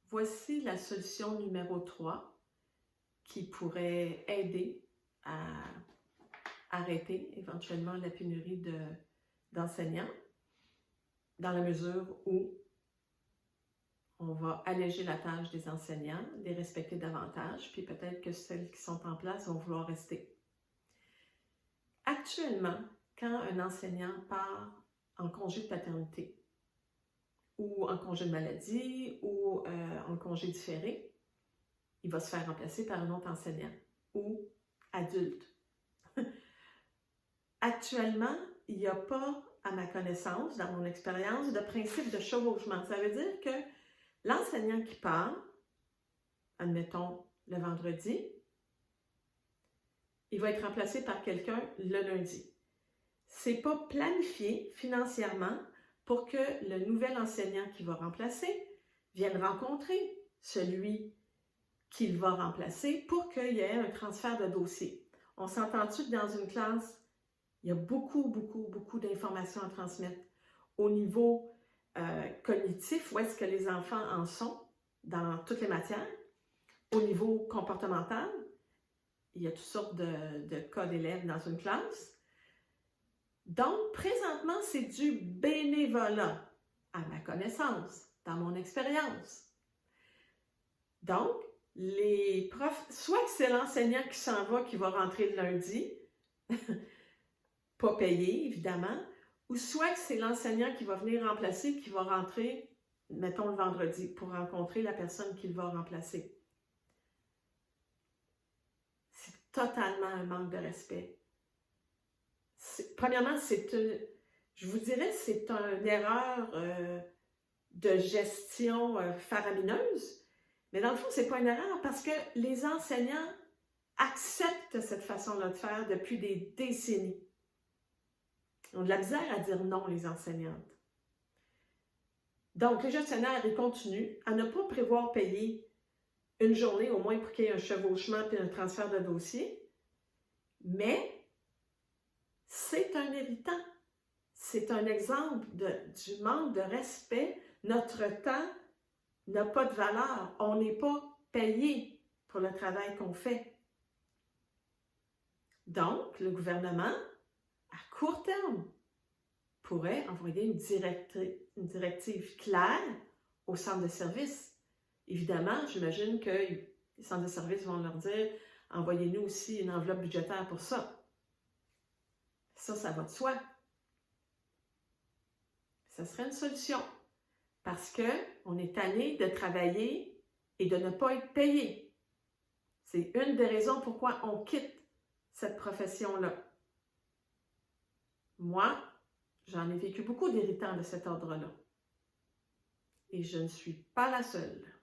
voici la solution numéro 3 qui pourrait aider à arrêter éventuellement la pénurie d'enseignants, dans la mesure où on va alléger la tâche des enseignants, les respecter davantage, puis peut-être que celles qui sont en place vont vouloir rester. Actuellement, quand un enseignant part en congé de paternité, ou en congé de maladie, ou en congé différé, il va se faire remplacer par un autre enseignant, ou adulte. Actuellement, il n'y a pas, à ma connaissance, dans mon expérience, de principe de chevauchement. Ça veut dire que l'enseignant qui part, admettons le vendredi, il va être remplacé par quelqu'un le lundi. Ce n'est pas planifié financièrement pour que le nouvel enseignant qui va remplacer vienne rencontrer celui qu'il va remplacer pour qu'il y ait un transfert de dossier. On s'entend-tu que dans une classe, il y a beaucoup d'informations à transmettre au niveau cognitif, où est-ce que les enfants en sont dans toutes les matières, au niveau comportemental, il y a toutes sortes de cas d'élèves dans une classe. Donc, présentement, c'est du bénévolat, à ma connaissance, dans mon expérience. Donc, les profs, soit que c'est l'enseignant qui s'en va, qui va rentrer le lundi, pas payé, évidemment, ou soit que c'est l'enseignant qui va venir remplacer, qui va rentrer, mettons, le vendredi, pour rencontrer la personne qu'il va remplacer. C'est totalement un manque de respect. Premièrement, je vous dirais, c'est une erreur de gestion faramineuse, mais dans le fond, c'est pas une erreur parce que les enseignants acceptent cette façon-là de faire depuis des décennies. Ils ont de la misère à dire non, les enseignantes. Donc, les gestionnaires, ils continuent à ne pas prévoir payer une journée au moins pour qu'il y ait un chevauchement puis un transfert de dossier, mais c'est un irritant. C'est un exemple du manque de respect. Notre temps n'a pas de valeur. On n'est pas payé pour le travail qu'on fait. Donc, le gouvernement, à court terme, pourrait envoyer une directive claire aux centres de services. Évidemment, j'imagine que les centres de services vont leur dire « Envoyez-nous aussi une enveloppe budgétaire pour ça ». Ça va de soi. Ça serait une solution parce qu'on est tanné de travailler et de ne pas être payé. C'est une des raisons pourquoi on quitte cette profession-là. Moi, j'en ai vécu beaucoup d'irritants de cet ordre-là. Et je ne suis pas la seule.